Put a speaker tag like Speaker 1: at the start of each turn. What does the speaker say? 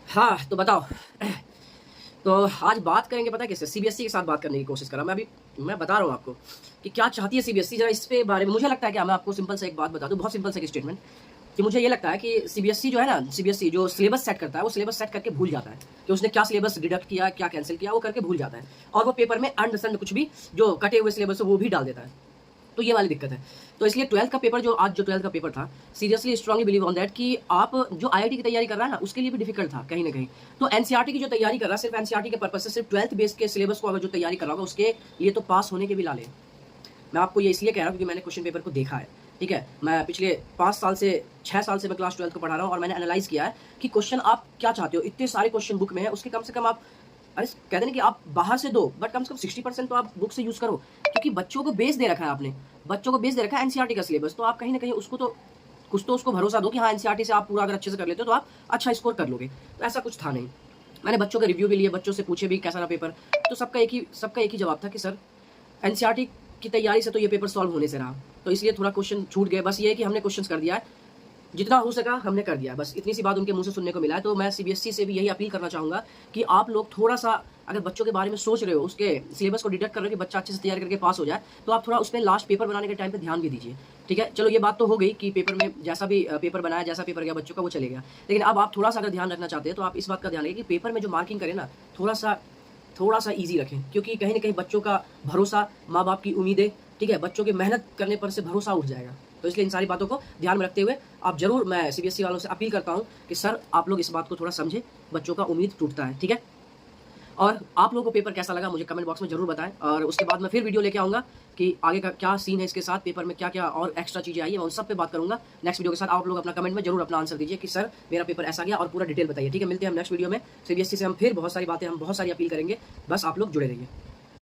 Speaker 1: हाँ, तो बताओ। तो आज बात करेंगे पता है किससे? सीबीएसई के साथ बात करने की कोशिश करा। मैं बता रहा हूँ आपको कि क्या चाहती है सीबीएसई, ज़रा इस पे बारे में मुझे लगता है कि मैं आपको सिंपल सा एक बात बता दूँ, बहुत सिंपल सा एक स्टेटमेंट कि मुझे ये लगता है कि सीबीएसई जो है ना, सीबीएसई जो सिलेबस सेट करता है, वो सिलेबस सेट करके भूल जाता है कि उसने क्या सिलेबस डिडक्ट किया, क्या कैंसिल किया, वो करके भूल जाता है और वो पेपर में अनरिजर्व्ड कुछ भी जो कटे हुए सिलेबस है वो भी डाल देता है। तो ये वाली दिक्कत है। तो इसलिए 12th का पेपर जो आज जो 12th का पेपर था, seriously strongly believe on that कि आप जो आईआईटी की तैयारी कर रहा है ना, उसके लिए भी डिफिकल्ट था कहीं न कहीं। तो एनसीईआरटी की जो तैयारी कर रहा है, सिर्फ एनसीईआरटी के पर्पस से, सिर्फ 12th बेस के सिलेबस को अगर जो तैयारी कर रहा होगा, उसके लिए तो पास होने के भी लाले। मैं आपको ये इसलिए कह रहा हूँ क्योंकि मैंने क्वेश्चन पेपर को देखा है, ठीक है? मैं पिछले 5 साल से 6 साल से मैं क्लास 12th को पढ़ा रहा हूँ और मैंने एनालाइज़ किया है कि क्वेश्चन आप क्या चाहते हो? इतने सारे क्वेश्चन बुक में हैं, उसके कम से कम आप अरे कहते हैं ना कि आप बाहर से दो, बट कम से कम 60% तो आप बुक से यूज़ करो, क्योंकि बच्चों को बेस दे रखा है आपने। बच्चों को बेस दे रखा है एनसीईआरटी का सिलेबस, तो आप कहीं न कहीं उसको तो कुछ तो उसको भरोसा दो कि हाँ, एनसीईआरटी से आप पूरा अगर अच्छे से कर लेते हो, तो आप अच्छा स्कोर कर लोगे। तो ऐसा कुछ था नहीं। मैंने बच्चों के रिव्यू भी लिए, बच्चों से पूछे भी कैसा रहा पेपर, तो सबका एक ही जवाब था कि सर एनसीईआरटी की तैयारी से तो ये पेपर सॉल्व होने से रहा, तो इसलिए थोड़ा क्वेश्चन छूट गए। बस ये है कि हमने क्वेश्चंस कर दिया है, जितना हो सका हमने कर दिया है, बस इतनी सी बात उनके मुँह से सुनने को मिला है। तो मैं सीबीएसई से भी यही अपील करना चाहूँगा कि आप लोग थोड़ा-सा अगर बच्चों के बारे में सोच रहे हो, उसके सिलेबस को डिडक्ट कर रहे हो कि बच्चा अच्छे से तैयारी करके पास हो जाए, तो आप थोड़ा उसमें लास्ट पेपर बनाने के टाइम पे ध्यान भी दीजिए, ठीक है? चलो ये बात तो हो गई कि पेपर में जैसा भी पेपर बनाया, जैसा पेपर गया बच्चों का वो चले गया। लेकिन अब आप थोड़ा-सा अगर ध्यान रखना चाहते हैं, तो आप इस बात का ध्यान रखिए कि पेपर में जो मार्किंग करें ना, थोड़ा-सा ईज़ी रखें, क्योंकि कहीं न कहीं बच्चों का भरोसा, माँ-बाप की उम्मीदें, ठीक है? बच्चों की मेहनत करने पर से भरोसा उठ जाएगा। तो इसलिए इन सारी बातों को ध्यान में रखते हुए आप ज़रूर, मैं सीबीएसई वालों से अपील करता हूँ कि सर आप लोग इस बात को थोड़ा समझें, बच्चों का उम्मीद टूटता है, ठीक है? और आप लोगों को पेपर कैसा लगा मुझे कमेंट बॉक्स में ज़रूर बताएँ और उसके बाद मैं फिर वीडियो लेके आऊँगा कि आगे का क्या सीन है इसके साथ, पेपर में क्या-क्या और एक्स्ट्रा चीज़ें आई हैं, मैं उन सब पे बात करूँगा नेक्स्ट वीडियो के साथ। आप लोग अपना कमेंट में ज़रूर अपना आंसर दीजिए कि सर मेरा पेपर ऐसा गया और पूरा डिटेल बताइए, ठीक है? मिलते हैं हम नेक्स्ट वीडियो में। सीबीएसई से हम फिर बहुत सारी बातें, हम बहुत सारी अपील करेंगे, बस आप लोग जुड़े रहिए।